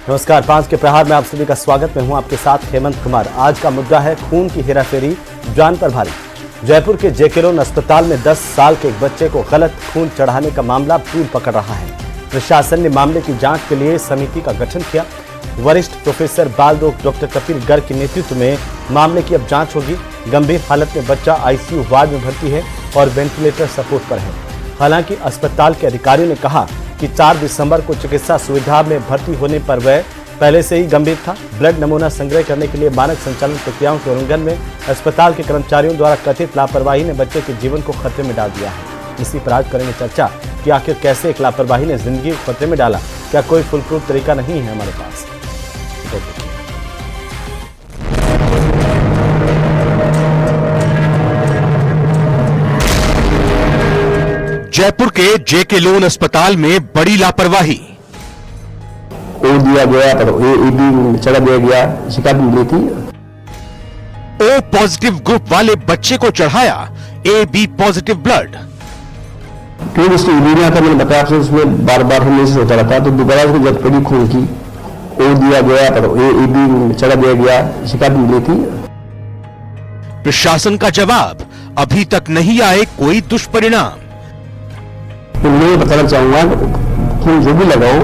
नमस्कार, 5 के प्रहार में आप सभी का स्वागत। मैं हूं आपके साथ हेमंत कुमार। आज का मुद्दा है खून की हेराफेरी, जान पर भारी। जयपुर के जेके लोन अस्पताल में 10 साल के एक बच्चे को गलत खून चढ़ाने का मामला तूल पकड़ रहा है। प्रशासन ने मामले की जांच के लिए समिति का गठन किया। वरिष्ठ प्रोफेसर बाल रोग डॉक्टर कपिल गर्ग के नेतृत्व में मामले की अब जांच होगी। गंभीर हालत में बच्चा आईसीयू वार्ड में भर्ती है और वेंटिलेटर सपोर्ट पर है। हालांकि अस्पताल के अधिकारियों ने कहा कि 4 दिसंबर को चिकित्सा सुविधा में भर्ती होने पर वह पहले से ही गंभीर था। ब्लड नमूना संग्रह करने के लिए मानक संचालन प्रक्रियाओं के उल्लंघन में अस्पताल के कर्मचारियों द्वारा कथित लापरवाही ने बच्चे के जीवन को खतरे में डाल दिया है। इसी पर आज करेंगे चर्चा कि आखिर कैसे एक लापरवाही ने जिंदगी को खतरे में डाला। क्या कोई फुल प्रूफ तरीका नहीं है हमारे पास? जयपुर के जेके लोन अस्पताल में बड़ी लापरवाही। ओ दिया गया पर ए बी चढ़ा दिया गया, शिकायत मिली थी। ओ पॉजिटिव ग्रुप वाले बच्चे को चढ़ाया ए बी पॉजिटिव ब्लड। क्योंकि उसकी यूरिया था, मैंने बताया आपसे, उसमें बार बार हेमोलिसिस होता रहता, तो दोबारा उसको जब पड़ी खून की ओ दिया गया पर ए बी चढ़ा दिया गया, शिकायत मिली थी। प्रशासन का जवाब, अभी तक नहीं आए कोई दुष्परिणाम। तो मैं बताना चाहूंगा, खून जो भी लगाओ,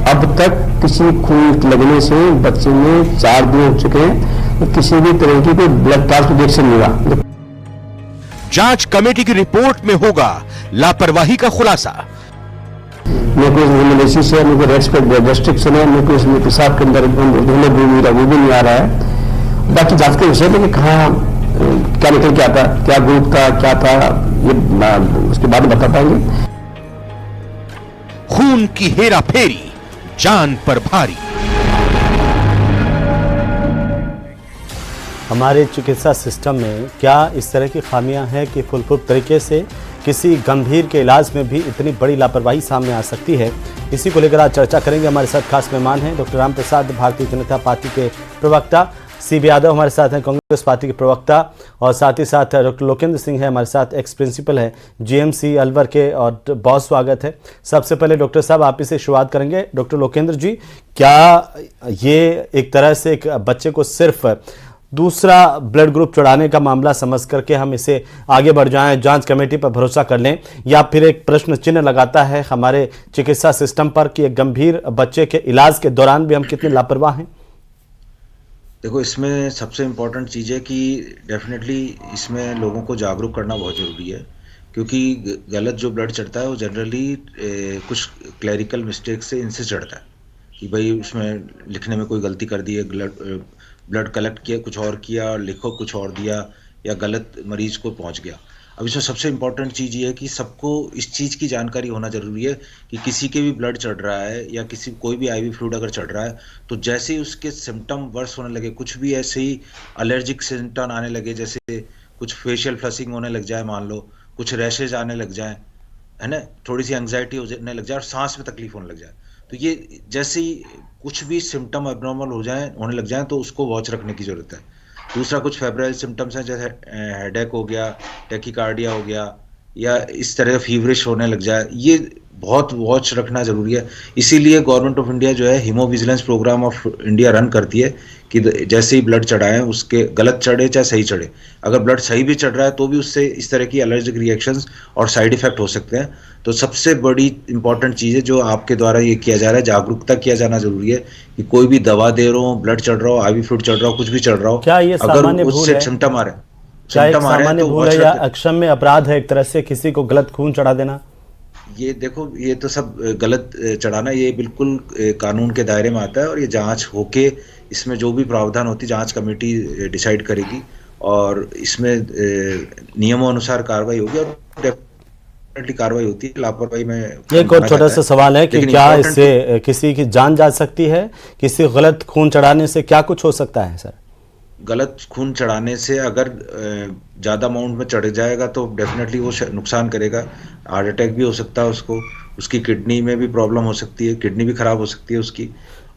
अब तक किसी खून लगने से बच्चे में 4 दिन हो चुके हैं, तो किसी भी तरह की कोई ब्लड ट्रांसफ्यूजन नहीं हुआ। जांच कमेटी की रिपोर्ट में होगा लापरवाही का खुलासा। मेरे को हेमोलिसिस है, मेरे को रेस्ट्रिक्शन है, मेरे को इसमें पेशाब के अंदर वो भी नहीं आ रहा है। बाकी जांच के विषय में कहाँ क्या निकल के आता, क्या ग्रुप था, क्या था, ये उसके बाद बता पाएंगे। खून की हेरा फेरी, जान पर भारी। हमारे चिकित्सा सिस्टम में क्या इस तरह की खामियां हैं कि फुल प्रूफ तरीके से किसी गंभीर के इलाज में भी इतनी बड़ी लापरवाही सामने आ सकती है? इसी को लेकर आज चर्चा करेंगे। हमारे साथ खास मेहमान हैं डॉक्टर राम प्रसाद, भारतीय जनता पार्टी के प्रवक्ता। सीबी यादव हमारे साथ हैं, कांग्रेस पार्टी के प्रवक्ता। और साथ ही साथ डॉक्टर लोकेंद्र सिंह है हमारे साथ, एक्स प्रिंसिपल है जीएमसी अलवर के, और बहुत स्वागत है। सबसे पहले डॉक्टर साहब आप ही से शुरुआत करेंगे। डॉक्टर लोकेंद्र जी, क्या ये एक तरह से एक बच्चे को सिर्फ दूसरा ब्लड ग्रुप चढ़ाने का मामला समझ करके हम इसे आगे बढ़ जाएं, जांच कमेटी पर भरोसा कर लें, या फिर एक प्रश्न चिन्ह लगाता है हमारे चिकित्सा सिस्टम पर कि एक गंभीर बच्चे के इलाज के दौरान भी हम कितने लापरवाह हैं? देखो, इसमें सबसे इम्पोर्टेंट चीज़ है कि डेफिनेटली इसमें लोगों को जागरूक करना बहुत ज़रूरी है, क्योंकि गलत जो ब्लड चढ़ता है वो जनरली कुछ क्लैरिकल मिस्टेक से इनसे चढ़ता है कि भाई उसमें लिखने में कोई गलती कर दी है, ब्लड कलेक्ट किया कुछ और किया और लिखो कुछ और दिया, या गलत मरीज को पहुंच गया। अब इसमें सबसे इम्पोर्टेंट चीज़ ये है कि सबको इस चीज़ की जानकारी होना ज़रूरी है कि किसी के भी ब्लड चढ़ रहा है या किसी कोई भी आईवी फ्लूइड अगर चढ़ रहा है, तो जैसे ही उसके सिम्टम वर्स होने लगे, कुछ भी ऐसे ही एलर्जिक सिम्टम आने लगे, जैसे कुछ फेशियल फ्लशिंग होने लग जाए, मान लो कुछ रैशेज आने लग जाए, है ना, थोड़ी सी एंग्जाइटी होने लग जाए और सांस में तकलीफ होने लग जाए, तो ये जैसे ही कुछ भी सिम्टम एबनॉर्मल होने लग जाए तो उसको वॉच रखने की ज़रूरत है। दूसरा, कुछ फेब्राइल सिम्टम्स हैं, जैसे हेडेक हो गया, टैकीकार्डिया हो गया, या इस तरह फीवरिश होने लग जाए, ये बहुत वॉच रखना ज़रूरी है। इसीलिए गवर्नमेंट ऑफ इंडिया जो है haemovigilance programme of India run करती है कि जैसे ही ब्लड चढ़ाएं, उसके गलत चढ़े चाहे सही चढ़े, अगर ब्लड सही भी चढ़ रहा है तो भी उससे इस तरह की एलर्जिक रिएक्शंस और साइड इफेक्ट हो सकते हैं। तो सबसे बड़ी इंपॉर्टेंट चीज़ है जो आपके द्वारा ये किया जा रहा है, जागरूकता किया जाना जरूरी है कि कोई भी दवा दे रहा हो, ब्लड चढ़ रहा हो, आईवी फ्लूइड चढ़ रहा हो, कुछ भी चढ़ रहा हो, क्या ये अगर उससे सिम्टम आ रहे हैं, क्या एक सामान्य भूल है या अक्षम्य अपराध है एक तरह से किसी को गलत खून चढ़ा देना? ये देखो, ये तो सब गलत चढ़ाना, ये बिल्कुल कानून के दायरे में आता है और ये जांच होके इसमें जो भी प्रावधान होती जांच कमेटी डिसाइड करेगी और इसमें नियमों अनुसार कार्रवाई होगी और डेफिनेटली कार्रवाई होती है। लापरवाही में एक और छोटा सा सवाल है कि क्या इससे किसी की जान जा सकती है? किसी गलत खून चढ़ाने से क्या कुछ हो सकता है सर? गलत खून चढ़ाने से अगर ज़्यादा अमाउंट में चढ़ जाएगा तो डेफिनेटली वो नुकसान करेगा, हार्ट अटैक भी हो सकता है उसको, उसकी किडनी में भी प्रॉब्लम हो सकती है, किडनी भी खराब हो सकती है उसकी,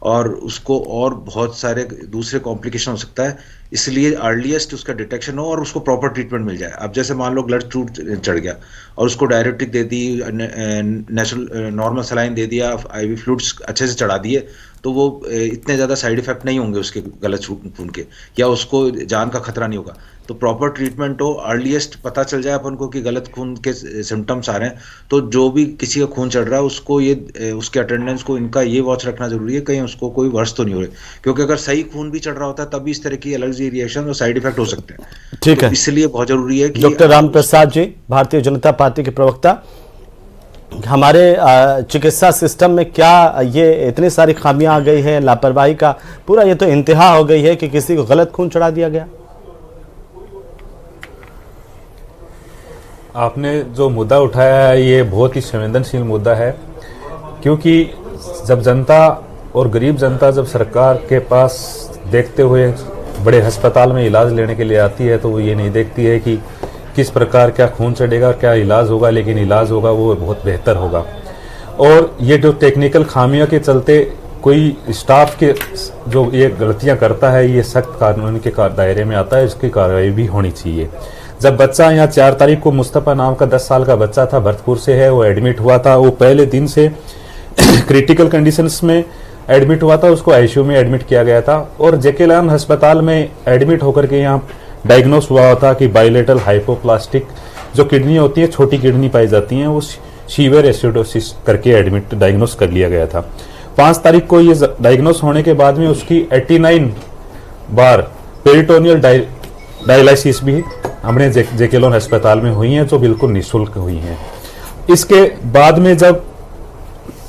और उसको और बहुत सारे दूसरे कॉम्प्लिकेशन हो सकता है। इसलिए अर्लीस्ट उसका डिटेक्शन हो और उसको प्रॉपर ट्रीटमेंट मिल जाए। अब जैसे मान लो ब्लड चढ़ गया और उसको डायरेक्टिक दे दी, नेचुरल नॉर्मल सलाइन दे दिया, आईवी फ्लूइड्स अच्छे से चढ़ा दिए, तो वो इतने ज़्यादा साइड इफेक्ट नहीं होंगे उसके गलत खून के, या उसको जान का खतरा नहीं होगा। तो प्रॉपर ट्रीटमेंट हो, अर्लीस्ट पता चल जाए अपन को कि गलत खून के सिम्टम्स आ रहे हैं, तो जो भी किसी का खून चढ़ रहा है उसको ये उसके अटेंडेंस को इनका ये वॉच रखना जरूरी है, कहीं उसको कोई वर्ष तो नहीं हो रही, क्योंकि अगर सही खून भी चढ़ रहा होता है तब भी इस तरह की एलर्जी रिएक्शन और साइड इफेक्ट हो सकते हैं। ठीक है, इसलिए बहुत जरूरी है कि डॉक्टर राम प्रसाद जी, भारतीय जनता पार्टी के प्रवक्ता, हमारे चिकित्सा सिस्टम में क्या ये इतनी सारी खामियां आ गई है, लापरवाही का पूरा ये तो इंतहा हो गई है कि किसी को गलत खून चढ़ा दिया गया? आपने जो मुद्दा उठाया है ये बहुत ही संवेदनशील मुद्दा है, क्योंकि जब जनता और गरीब जनता जब सरकार के पास देखते हुए बड़े अस्पताल में इलाज लेने के लिए आती है, तो वो ये नहीं देखती है कि किस प्रकार क्या खून चढ़ेगा, क्या इलाज होगा, लेकिन इलाज होगा वो बहुत बेहतर होगा। और ये जो टेक्निकल खामियों के चलते कोई स्टाफ के जो ये गलतियां करता है, ये सख्त कानून के दायरे में आता है, इसकी कार्रवाई भी होनी चाहिए। जब बच्चा यहाँ 4 तारीख को मुस्तफा नाम का 10 साल का बच्चा था, भरतपुर से है, वो एडमिट हुआ था, वो पहले दिन से क्रिटिकल कंडीशंस में एडमिट हुआ था, उसको आईसीयू में एडमिट किया गया था और जेके लॉन अस्पताल में एडमिट होकर के यहाँ डायग्नोस हुआ था कि बाइलेटरल हाइपोप्लास्टिक जो किडनी होती है, छोटी किडनी पाई जाती हैं, वो सीवियर एसिडोसिस करके एडमिट डायग्नोस कर लिया गया था। 5 तारीख को ये डायग्नोस होने के बाद में उसकी 89 बार पेरिटोनियल डायलिसिस भी हमने जेके लॉन अस्पताल में हुई हैं, जो बिल्कुल निःशुल्क हुई हैं। इसके बाद में जब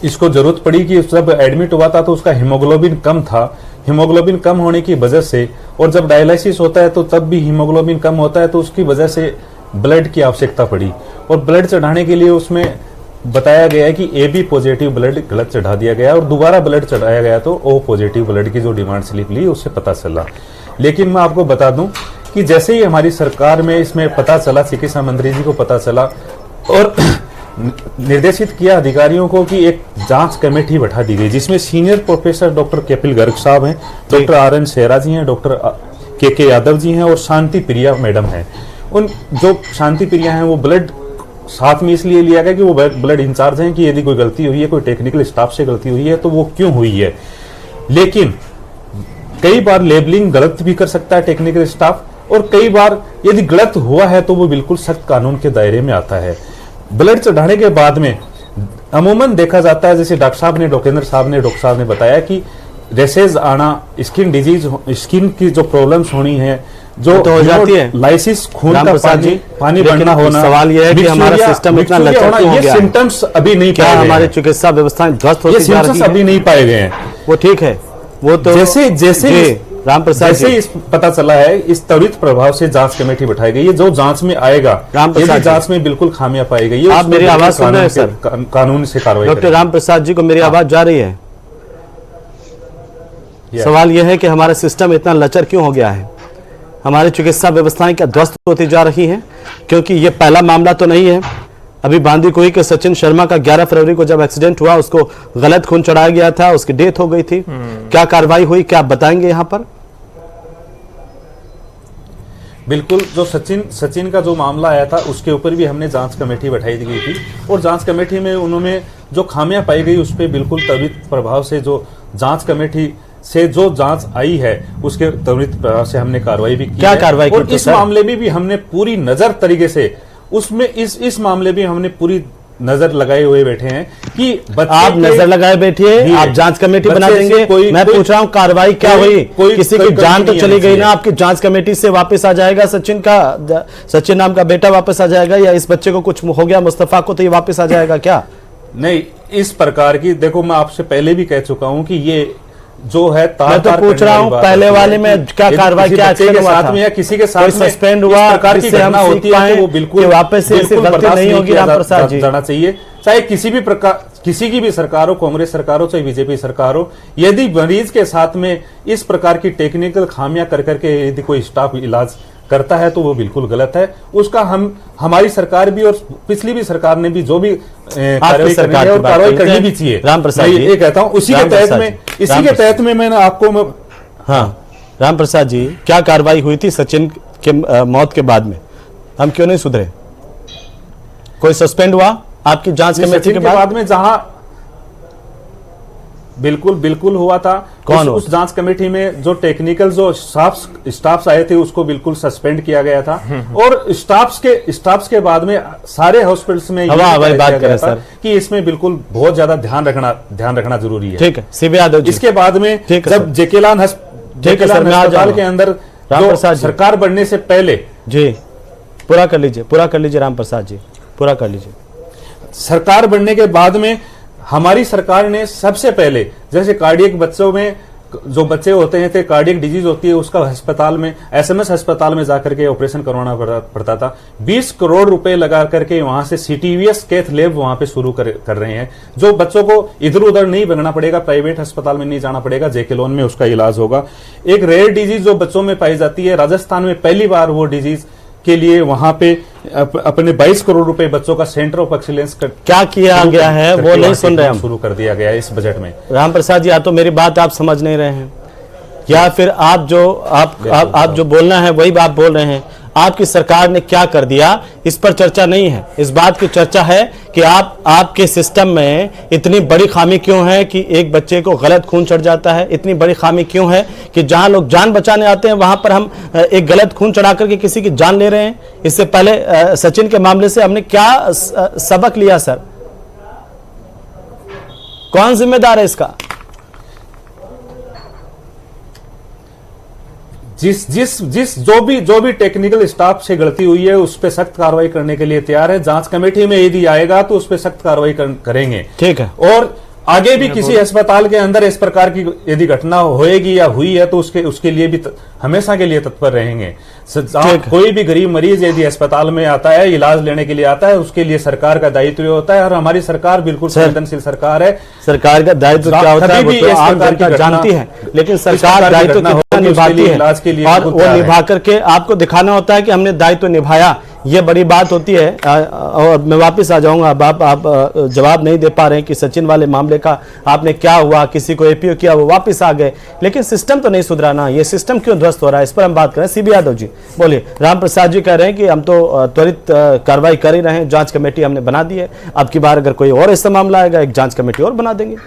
इसको जरूरत पड़ी कि जब एडमिट हुआ था तो उसका हीमोग्लोबिन कम था, हीमोग्लोबिन कम होने की वजह से, और जब डायलिसिस होता है तो तब भी हीमोग्लोबिन कम होता है, तो उसकी वजह से ब्लड की आवश्यकता पड़ी और ब्लड चढ़ाने के लिए उसमें बताया गया है कि AB पॉजिटिव ब्लड गलत चढ़ा दिया गया और दोबारा ब्लड चढ़ाया गया तो O पॉजिटिव ब्लड की जो डिमांड स्लिप ली उससे पता चला। लेकिन मैं आपको बता दूं कि जैसे ही हमारी सरकार में इसमें पता चला, चिकित्सा मंत्री जी को पता चला और निर्देशित किया अधिकारियों को कि एक जांच कमेटी बैठा दी गई, जिसमें senior professor doctor Kapil Garg साहब हैं, डॉक्टर RN सेहरा जी हैं, डॉक्टर KK यादव जी हैं और शांति प्रिया मैडम हैं। उन जो शांति प्रिया हैं वो ब्लड साथ में इसलिए लिया गया कि वो ब्लड इंचार्ज हैं कि यदि कोई गलती हुई है, कोई टेक्निकल स्टाफ से गलती हुई है तो वो क्यों हुई है। लेकिन कई बार लेबलिंग गलत भी कर सकता है टेक्निकल स्टाफ, और कई बार यदि गलत हुआ है तो वो बिल्कुल सख्त कानून के दायरे में आता है। ब्लड चढ़ाने के बाद में अमूमन देखा जाता है, जैसे डॉक्टर साहब ने बताया कि रेसेज आना, स्किन डिजीज, स्किन की जो प्रॉब्लम्स होनी है, जो तो हो जाती है, लाइसिस, खून का पानी बढ़ना होना। सवाल यह है कि हमारा सिस्टम इतना लचर क्यों हो गया है? सिम्टम्स अभी नहीं क्या हमारी चिकित्सा व्यवस्थाएं ध्वस्त होती जा रही है? अभी नहीं पाए गए हैं। वो ठीक है, वो तो जैसे राम प्रसाद जैसे इस पता चला है, इस त्वरित प्रभाव से जांच कमेटी बैठाई गई है, जो जांच में आएगा, यदि जांच में बिल्कुल खामियां पाई गई है, आप मेरी आवाज सुन रहे हैं सर? कानून से कार्रवाई। डॉक्टर राम प्रसाद जी को मेरी आवाज जा रही है? सवाल यह है कि हमारा सिस्टम इतना लचर क्यों हो गया है? हमारी चिकित्सा व्यवस्थाएं क्या ध्वस्त होती जा रही हैं? क्योंकि ये पहला मामला तो नहीं है। अभी बांदीकुई के सचिन शर्मा का 11 फरवरी को जब एक्सीडेंट हुआ, उसको गलत खून चढ़ाया गया था, उसकी डेथ हो गई थी। क्या कार्रवाई हुई, क्या आप बताएंगे यहाँ पर? बिल्कुल, जो सचिन का जो मामला आया था उसके ऊपर भी हमने जांच कमेटी बैठाई गई थी और जांच कमेटी में उन्होंने जो खामियां पाई गई उस पर बिल्कुल त्वरित प्रभाव से जो जांच कमेटी से जो जांच आई है उसके त्वरित प्रभाव से हमने कार्रवाई भी की। क्या कार्रवाई की? और इस मामले में भी हमने पूरी नजर तरीके से उसमें इस मामले में हमने पूरी नजर लगाए हुए बैठे हैं कि आप नजर लगाए बैठिए, आप जांच कमेटी बना देंगे। मैं पूछ रहा हूं कार्रवाई क्या हुई? किसी की जान तो चली गई ना? आपकी जांच कमेटी से वापस आ जाएगा सचिन नाम का बेटा वापस आ जाएगा, या इस बच्चे को कुछ हो गया मुस्तफा को तो ये वापस आ जाएगा क्या? नहीं, इस प्रकार की, देखो मैं आपसे पहले भी कह चुका हूं कि ये जो है मैं तो पूछ रहा हूं पहले वाले में क्या कार्रवाई, क्या के साथ में या किसी के साथ सस्पेंड हुआ, प्रकार की घटना होती है तो वो बिल्कुल वापस से ऐसी गलती नहीं होगी। राम प्रसाद जी, जाना चाहिए, चाहे किसी भी प्रकार, किसी की भी सरकार हो, कांग्रेस सरकार हो चाहे बीजेपी सरकार हो, यदि मरीज के साथ में इस प्रकार की टेक्निकल खामियां कर करके यदि कोई स्टाफ इलाज करता है तो वो बिल्कुल गलत है। उसका हमारी सरकार भी और पिछली भी सरकार ने भी जो भी कार्रवाई करनी भी चाहिए। राम प्रसाद जी, ये कहता हूं इसी के तहत में मैंने आपको हाँ राम प्रसाद जी, क्या कार्रवाई हुई थी सचिन के मौत के बाद में? हम क्यों नहीं सुधरे? कोई सस्पेंड हुआ आपकी जांच कमेटी के बाद में? जहां बिल्कुल बिल्कुल हुआ था। कौन उस जांच कमेटी में जो टेक्निकल जो स्टाफ्स आए थे उसको बिल्कुल सस्पेंड किया गया था। और स्टाफ्स के बाद में सारे हॉस्पिटल्स में बात करें सर कि इसमें बिल्कुल बहुत ज्यादा ध्यान रखना जरूरी है। ठीक है सीबी यादव जी। इसके बाद में जब जेकेलान अस्पताल के अंदर सरकार बनने से पहले जी पूरा कर लीजिए राम प्रसाद जी, पूरा कर लीजिए। सरकार बनने के बाद में हमारी सरकार ने सबसे पहले जैसे कार्डियक बच्चों में जो बच्चे होते हैं कार्डियक डिजीज होती है उसका अस्पताल में एसएमएस अस्पताल में जाकर के ऑपरेशन करवाना पड़ता था। 20 करोड़ रुपए लगा करके वहां से सीटीवीएस कैथ लैब वहां पे शुरू कर रहे हैं, जो बच्चों को इधर उधर नहीं भगना पड़ेगा, प्राइवेट अस्पताल में नहीं जाना पड़ेगा, जेके लोन में उसका इलाज होगा। एक रेयर डिजीज जो बच्चों में पाई जाती है, राजस्थान में पहली बार वो डिजीज के लिए वहां पे अपने 22 करोड़ रुपए बच्चों का सेंटर ऑफ एक्सीलेंस क्या किया गया है वो नहीं सुन रहे हम। शुरू कर दिया गया है इस बजट में। राम प्रसाद जी या तो मेरी बात आप समझ नहीं रहे हैं या फिर आप जो बोलना है वही आप बोल रहे हैं। आपकी सरकार ने क्या कर दिया इस पर चर्चा नहीं है, इस बात की चर्चा है कि आपके सिस्टम में इतनी बड़ी खामी क्यों है कि एक बच्चे को गलत खून चढ़ जाता है। इतनी बड़ी खामी क्यों है कि जहां लोग जान बचाने आते हैं वहां पर हम एक गलत खून चढ़ा करके किसी की जान ले रहे हैं। इससे पहले सचिन के मामले से हमने क्या सबक लिया सर? कौन जिम्मेदार है इसका? जो भी टेक्निकल स्टाफ से गलती हुई है उस पर सख्त कार्रवाई करने के लिए तैयार है। जांच कमेटी में यदि आएगा तो उस पर सख्त कार्रवाई करेंगे। ठीक है। और आगे भी किसी अस्पताल के अंदर इस प्रकार की यदि घटना होएगी या हुई है तो उसके लिए भी हमेशा के लिए तत्पर रहेंगे। कोई भी गरीब मरीज यदि अस्पताल में आता है, इलाज लेने के लिए आता है, उसके लिए सरकार का दायित्व होता है। और हमारी सरकार बिल्कुल संवेदनशील सरकार है। सरकार का दायित्व क्या होता है वो तो आम जनता जानती है, लेकिन सरकार दायित्व कितना निभाती है और वो निभा करके आपको दिखाना होता है कि हमने दायित्व निभाया, ये बड़ी बात होती है। और मैं वापस आ जाऊंगा। अब आप जवाब नहीं दे पा रहे हैं कि सचिन वाले मामले का आपने क्या हुआ, किसी को एपीओ किया, वो वापस आ गए, लेकिन सिस्टम तो नहीं सुधरा ना। ये सिस्टम क्यों ध्वस्त हो रहा है इस पर हम बात करें। सीबी यादव जी बोलिए। राम प्रसाद जी कह रहे हैं कि हम तो त्वरित कार्रवाई कर ही रहे हैं, जांच कमेटी हमने बना दी है, अब की बार अगर कोई और ऐसा मामला आएगा एक जांच कमेटी और बना देंगे।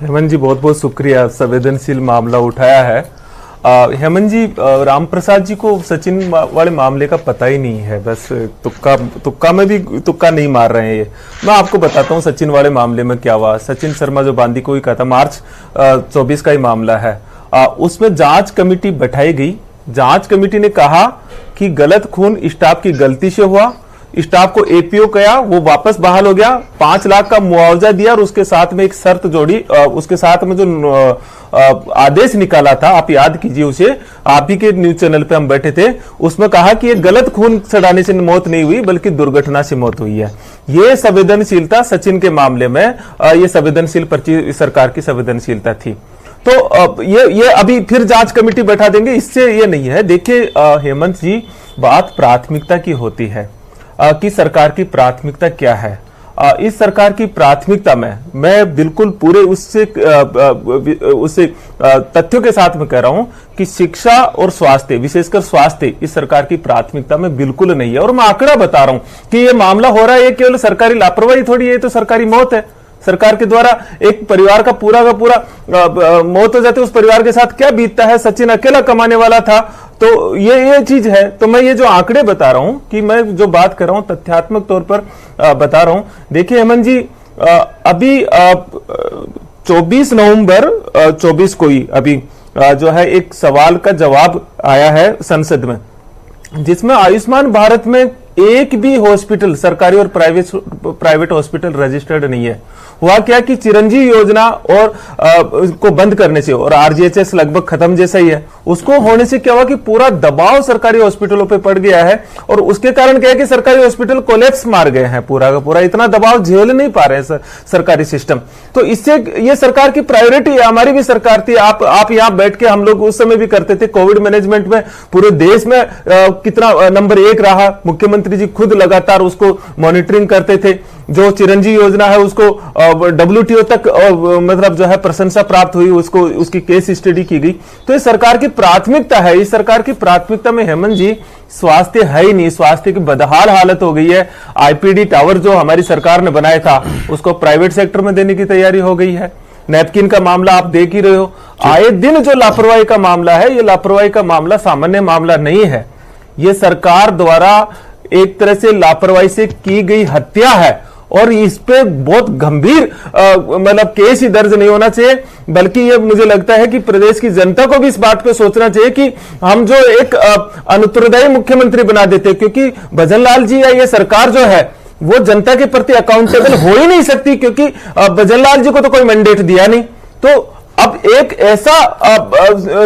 हेमंत जी बहुत बहुत शुक्रिया, संवेदनशील मामला उठाया है। हेमंत जी, राम प्रसाद जी को सचिन वाले मामले का पता ही नहीं है, बस तुक्का में भी तुक्का नहीं मार रहे हैं ये। मैं आपको बताता हूँ सचिन वाले मामले में क्या हुआ। सचिन शर्मा जो बांदी को ही कहा था, मार्च 24 का ही मामला है। उसमें जांच कमेटी बैठाई गई। जांच कमेटी ने कहा कि गलत खून स्टाफ की गलती से हुआ, स्टाफ को एपीओ किया, वो वापस बहाल हो गया, 5 लाख का मुआवजा दिया और उसके साथ में एक शर्त जोड़ी। उसके साथ में जो आदेश निकाला था, आप याद कीजिए उसे, आप ही के न्यूज चैनल पे हम बैठे थे, उसमें कहा कि ये गलत खून चढ़ाने से मौत नहीं हुई बल्कि दुर्घटना से मौत हुई है। ये संवेदनशीलता सचिन के मामले में, ये संवेदनशील पर्ची सरकार की संवेदनशीलता थी। तो ये अभी फिर जांच कमेटी बैठा देंगे, इससे ये नहीं है। देखिए हेमंत जी, बात प्राथमिकता की होती है कि सरकार की प्राथमिकता क्या है। इस सरकार की प्राथमिकता में मैं बिल्कुल पूरे उससे तथ्यों के साथ में कह रहा हूं कि शिक्षा और स्वास्थ्य, विशेषकर स्वास्थ्य, इस सरकार की प्राथमिकता में बिल्कुल नहीं है। और मैं आंकड़ा बता रहा हूं कि ये मामला हो रहा है, ये केवल सरकारी लापरवाही थोड़ी है, तो सरकारी मौत है। सरकार के द्वारा एक परिवार का पूरा मौत हो जाती है, उस परिवार के साथ क्या बीतता है। सचिन अकेला कमाने वाला था, तो ये चीज है। तो मैं ये जो आंकड़े बता रहा हूं कि मैं जो बात कर रहा हूं तथ्यात्मक तौर पर बता रहा हूं। देखिए हेमंत जी, अभी 24 नवंबर 24 को ही अभी जो है एक सवाल का जवाब आया है संसद में, जिसमें आयुष्मान भारत में एक भी हॉस्पिटल, सरकारी और प्राइवेट हॉस्पिटल रजिस्टर्ड नहीं है। हुआ क्या कि चिरंजीवी योजना और को बंद करने से, और आरजीएचएस लगभग खत्म जैसा ही है, उसको होने से क्या हुआ कि पूरा दबाव सरकारी हॉस्पिटलों पे पड़ गया है। और उसके कारण क्या है कि सरकारी हॉस्पिटल कोलैप्स मार गए हैं, पूरा का पूरा इतना दबाव झेल नहीं पा रहे हैं सरकारी सिस्टम। तो इससे ये सरकार की प्रायोरिटी है, हमारी भी सरकार थी। आप यहां बैठ के हम लोग उस समय भी करते थे, कोविड मैनेजमेंट में पूरे देश में कितना नंबर 1 रहा, मुख्यमंत्री मुख्यमंत्री जी खुद लगातार उसको मॉनिटरिंग करते थे। जो चिरंजीवी योजना है उसको WTO तक मतलब जो है प्रशंसा प्राप्त हुई, उसको उसकी केस स्टडी की गई। तो ये सरकार की प्राथमिकता है। इस सरकार की प्राथमिकता में हेमंत जी स्वास्थ्य है ही नहीं, स्वास्थ्य की बदहाल हालत हो गई है। IPD टावर जो हमारी सरकार ने बनाया था उसको प्राइवेट सेक्टर में देने की तैयारी हो गई है। नैपकिन का मामला आप देख ही रहे हो। आए दिन जो लापरवाही का मामला है, ये लापरवाही का मामला सामान्य मामला नहीं है, ये सरकार द्वारा एक तरह से लापरवाही से की गई हत्या है। और इस पे बहुत गंभीर मतलब केस ही दर्ज नहीं होना चाहिए, बल्कि ये मुझे लगता है कि प्रदेश की जनता को भी इस बात पे सोचना चाहिए कि हम जो एक अनुत्तरदायी मुख्यमंत्री बना देते, क्योंकि भजनलाल जी या ये सरकार जो है वो जनता के प्रति अकाउंटेबल हो ही नहीं सकती, क्योंकि भजनलाल जी को तो कोई मैंडेट दिया नहीं। तो अब एक ऐसा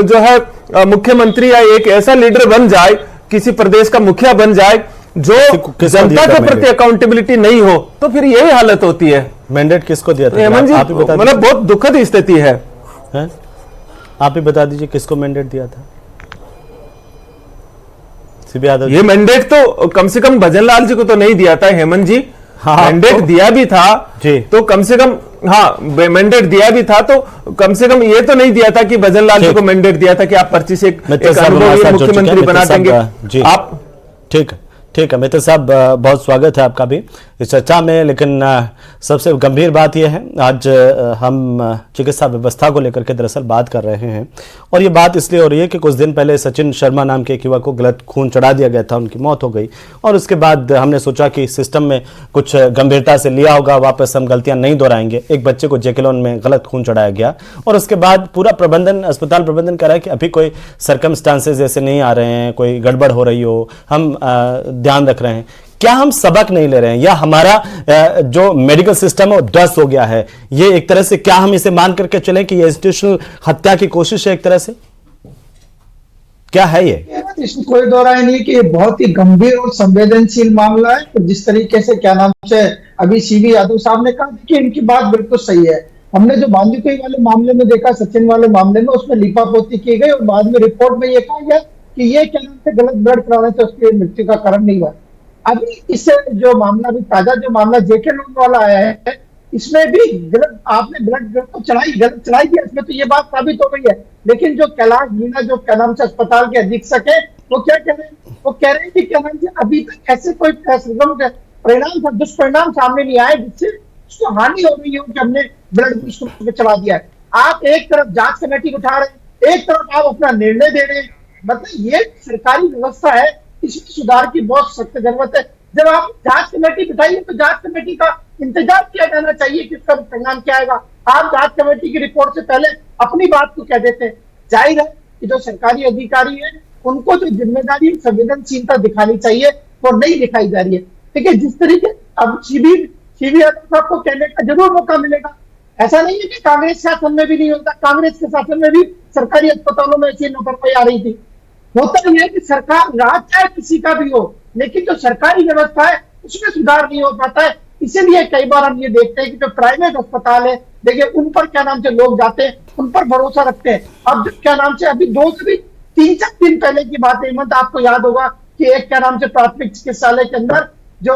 जो है मुख्यमंत्री या एक ऐसा लीडर बन जाए, किसी प्रदेश का मुखिया बन जाए जो जनता के प्रति अकाउंटेबिलिटी नहीं हो, तो फिर यही हालत होती है। मैंडेट किसको दिया था? हेमंत जी, मतलब बहुत दुखद स्थिति है। आप ही बता दीजिए किसको मैंडेट दिया था? सीबी यादव ये मैंडेट तो कम से कम भजनलाल जी को तो नहीं दिया था हेमंत जी। हाँ, मैंडेट तो, दिया भी था जी, तो कम से कम, हाँ मैंडेट दिया भी था तो कम से कम ये तो नहीं दिया था कि भजनलाल जी को मैंडेट दिया था कि आप पर्ची से एक अनुभवी मुख्यमंत्री बना देंगे आप। ठीक है मित्र साहब, बहुत स्वागत है आपका भी इस चर्चा में। लेकिन सबसे गंभीर बात यह है, आज हम चिकित्सा व्यवस्था को लेकर के दरअसल बात कर रहे हैं, और ये बात इसलिए हो रही है कि कुछ दिन पहले सचिन शर्मा नाम के एक युवक को गलत खून चढ़ा दिया गया था, उनकी मौत हो गई, और उसके बाद हमने सोचा कि सिस्टम में कुछ गंभीरता से लिया होगा, वापस हम गलतियां नहीं दोहराएंगे। एक बच्चे को जेकेलोन में गलत खून चढ़ाया गया, और उसके बाद पूरा प्रबंधन, अस्पताल प्रबंधन कह रहा है कि अभी कोई सर्कमस्टांसेस ऐसे नहीं आ रहे हैं, कोई गड़बड़ हो रही हो, हम ध्यान रख रहे हैं। क्या हम सबक नहीं ले रहे हैं, या हमारा जो मेडिकल सिस्टम है वो ध्वस्त हो गया है? ये एक तरह से क्या हम इसे मान करके चलें कि ये इंस्टीट्यूशनल हत्या की कोशिश है एक तरह से? क्या है ये? इसमें कोई दो राय नहीं कि ये बहुत ही गंभीर और संवेदनशील मामला है। तो जिस तरीके से क्या नाम से अभी सीबी यादव साहब ने कहा कि इनकी बात बिल्कुल सही है। हमने जो बांदीकुई वाले मामले में देखा, सचिन वाले मामले में, उसमें लीपापोती की गई और बाद में रिपोर्ट में ये कहा गया कि ये क्या नाम से गलत ब्लड कराने से उसकी मृत्यु का कारण नहीं हुआ। अभी इससे जो मामला भी ताजा जो मामला जेकेलोन वाला आया है, इसमें भी गलत आपने ब्लड को गलत चढ़ाई दिया, इसमें तो ये बात साबित हो गई है। लेकिन जो कैलाश मीणा जो क्या नाम से अस्पताल के अधीक्षक है, वो क्या कह रहे हैं, वो कह रहे हैं कि क्या नाम से अभी तक ऐसे कोई परिणाम दुष्परिणाम सामने नहीं आए जिससे उसको हानि हो रही हो कि हमने ब्लड उसको चढ़ा दिया है। आप एक तरफ जांच कमेटी उठा रहे हैं, एक तरफ आप अपना निर्णय दे रहे हैं। मतलब ये सरकारी व्यवस्था है, इसमें सुधार की बहुत सख्त जरूरत है। जब आप जांच कमेटी बिठाइए तो जांच कमेटी का इंतजार किया जाना चाहिए कि उसका परिणाम क्या आएगा। आप जांच कमेटी की रिपोर्ट से पहले अपनी बात को कह देते हैं। जाहिर है कि जो सरकारी अधिकारी है उनको जो जिम्मेदारी संवेदनशीलता दिखानी चाहिए वो नहीं दिखाई जा रही है। ठीक है, जिस तरीके अब सीबी यादव साहब को कहने का जरूर मौका मिलेगा। ऐसा नहीं है कि कांग्रेस शासन में भी नहीं होता, कांग्रेस के शासन में भी सरकारी अस्पतालों में ऐसी लापरवाही आ रही थी। होता ही है कि सरकार राज चाहे किसी का भी हो, लेकिन जो सरकारी व्यवस्था है उसमें सुधार नहीं हो पाता है। इसीलिए कई बार हम ये देखते हैं कि जो प्राइवेट अस्पताल है, देखिए उन पर क्या नाम से लोग जाते हैं, उन पर भरोसा रखते हैं। अब क्या नाम से अभी 3-4 दिन पहले की बात है, हेमंत आपको याद होगा कि एक क्या नाम से प्राथमिक चिकित्सालय के अंदर जो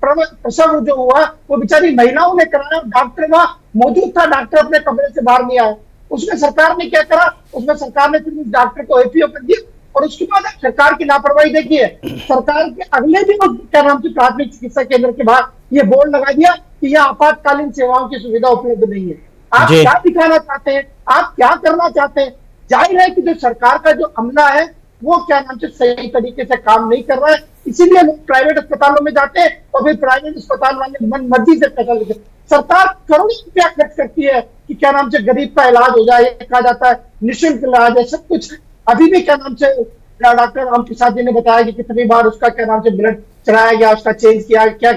प्रसव जो हुआ वो बेचारी महिलाओं ने कराया, डॉक्टर वहां मौजूद था, डॉक्टर अपने कमरे से बाहर नहीं आया। उसमें सरकार ने क्या करा, उसमें सरकार ने फिर उस डॉक्टर को एपीओ कर दिया, और उसके बाद सरकार की लापरवाही देखिए, सरकार के अगले दिन क्या नाम से प्राथमिक चिकित्सा केंद्र के बाहर ये बोर्ड लगा दिया कि यह आपातकालीन सेवाओं की सुविधा उपलब्ध नहीं है। आप क्या दिखाना चाहते हैं, आप क्या करना चाहते हैं? जाहिर है कि जो सरकार का जो अमला है वो क्या नाम से सही तरीके से काम नहीं कर रहा है, इसीलिए लोग प्राइवेट अस्पतालों में जाते हैं और फिर प्राइवेट अस्पताल वाले मन मर्जी से पैसा लेते हैं। सरकार करोड़ों रुपया खर्च करती है कि क्या नाम से गरीब का इलाज हो जाए, कहा जाता है निःशुल्क इलाज है, सब कुछ। अभी भी क्या नाम से डॉक्टर राम प्रसाद जी ने बताया कि कितनी बार उसका क्या नाम से ब्लड चढ़ाया गया, उसका चेंज किया क्या,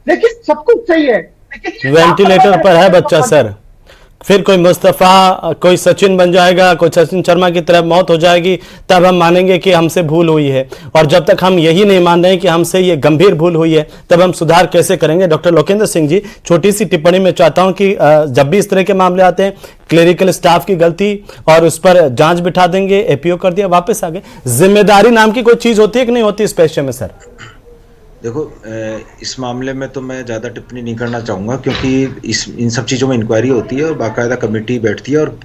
लेकिन सब कुछ सही है, लेकिन वेंटिलेटर पर है बच्चा सर, फिर कोई मुस्तफा, कोई सचिन बन जाएगा, कोई सचिन शर्मा की तरह मौत हो जाएगी, तब हम मानेंगे कि हमसे भूल हुई है। और जब तक हम यही नहीं मान रहे हैं कि हमसे ये गंभीर भूल हुई है, तब हम सुधार कैसे करेंगे? डॉक्टर लोकेंद्र सिंह जी, छोटी सी टिप्पणी में चाहता हूं कि जब भी इस तरह के मामले आते हैं, क्लिनिकल स्टाफ की गलती और उस पर जांच बिठा देंगे, एपीओ कर दिया, वापस आ गए, जिम्मेदारी नाम की कोई चीज होती है कि नहीं होती इस पेशे में सर? देखो इस मामले में तो मैं ज़्यादा टिप्पणी नहीं करना चाहूँगा, क्योंकि इन सब चीज़ों में इंक्वायरी होती है और बाकायदा कमेटी बैठती है और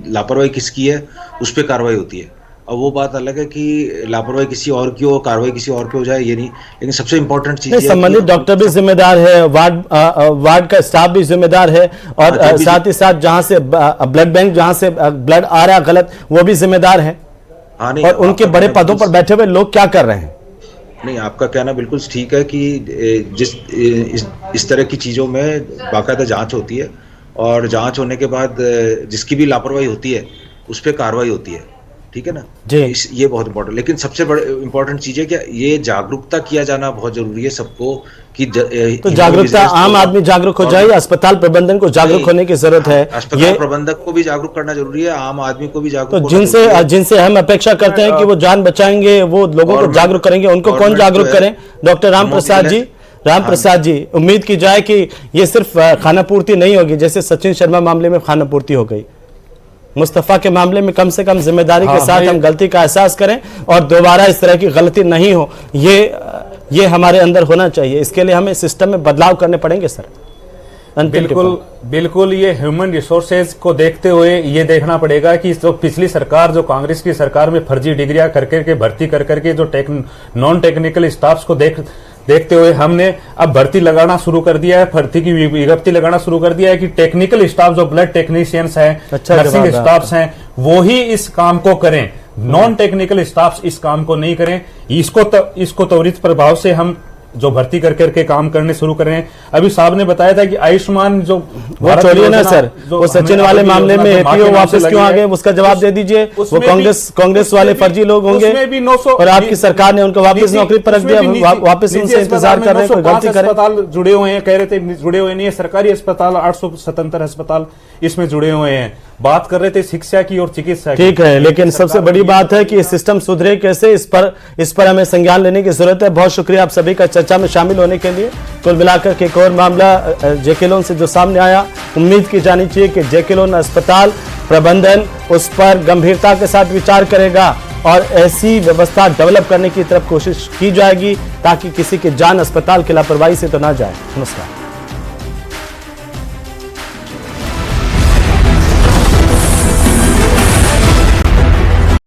लापरवाही किसकी है उस पर कार्रवाई होती है। अब वो बात अलग है कि लापरवाही किसी और की हो, कार्रवाई किसी और पे हो जाए, ये नहीं। लेकिन सबसे इम्पोर्टेंट चीज़ संबंधित डॉक्टर भी जिम्मेदार है, वार्ड का स्टाफ भी जिम्मेदार है, और साथ ही साथ जहां से ब्लड बैंक, जहां से ब्लड आ रहा है गलत, वो भी जिम्मेदार है। हाँ, नहीं, और उनके बड़े पदों पर बैठे हुए लोग क्या कर रहे हैं? नहीं, आपका कहना बिल्कुल ठीक है कि इस तरह की चीज़ों में बाकायदा जांच होती है और जांच होने के बाद जिसकी भी लापरवाही होती है उस पर कार्रवाई होती है, ठीक है ना जी। ये बहुत इंपॉर्टेंट। लेकिन सबसे बड़ी इंपॉर्टेंट चीज़ है कि ये जागरूकता किया जाना बहुत जरूरी है सबको कि तो जागरूकता, आम आदमी जागरूक हो जाए, अस्पताल प्रबंधन को जागरूक होने की जरूरत है। अस्पताल प्रबंधक को भी जागरूक करना जरूरी है, आम आदमी को भी जागरूक। तो जिनसे हम अपेक्षा करते हैं कि वो जान बचाएंगे, वो लोगों को जागरूक करेंगे, उनको कौन जागरूक करें? डॉक्टर राम प्रसाद जी, उम्मीद की जाए कि ये सिर्फ खाना पूर्ति नहीं होगी, जैसे सचिन शर्मा मामले में खाना पूर्ति हो गई, मुस्तफा के मामले में कम से कम जिम्मेदारी के साथ हम गलती का एहसास करें और दोबारा इस तरह की गलती नहीं हो, ये हमारे अंदर होना चाहिए। इसके लिए हमें सिस्टम में बदलाव करने पड़ेंगे सर। बिल्कुल ये ह्यूमन रिसोर्सेज को देखते हुए ये देखना पड़ेगा कि जो पिछली सरकार, जो कांग्रेस की सरकार में फर्जी डिग्रियां करके भर्ती करके जो नॉन टेक्निकल स्टाफ्स को देखते हुए हमने अब भर्ती लगाना शुरू कर दिया है, भर्ती की विज्ञप्ति लगाना शुरू कर दिया है कि टेक्निकल स्टाफ जो ब्लड टेक्नीशियंस हैं, नर्सिंग स्टाफ्स हैं, वो ही इस काम को करें, नॉन टेक्निकल स्टाफ्स इस काम को नहीं करें। इसको त्वरित प्रभाव से हम जो भर्ती करके काम करने शुरू कर रहे हैं। अभी साहब ने बताया था कि आयुष्मान जो वो छोड़िए ना सर, वो सचिन वाले मामले में एपीओ वापस क्यों आ गए, उसका जवाब दे दीजिए। वो कांग्रेस वाले फर्जी लोग होंगे और आपकी सरकार ने उनको वापस नौकरी पर रख दिया, वापस उनसे इंतजार कर रहे हैं, कोई गलती करें। अस्पताल जुड़े हुए हैं, कह रहे थे जुड़े हुए नहीं है, सरकारी अस्पताल 877 अस्पताल इसमें जुड़े हुए हैं। बात कर रहे थे शिक्षा की और चिकित्सा की, ठीक है, लेकिन सबसे बड़ी बात है कि सिस्टम सुधरे कैसे, इस पर हमें संज्ञान लेने की जरूरत है। बहुत शुक्रिया आप सभी का चर्चा में शामिल होने के लिए। कुल मिलाकर के एक और मामला जेके लोन से जो सामने आया, उम्मीद की जानी चाहिए कि जेके लोन अस्पताल प्रबंधन उस पर गंभीरता के साथ विचार करेगा और ऐसी व्यवस्था डेवलप करने की तरफ कोशिश की जाएगी ताकि किसी की जान अस्पताल की लापरवाही से तो ना जाए। नमस्कार।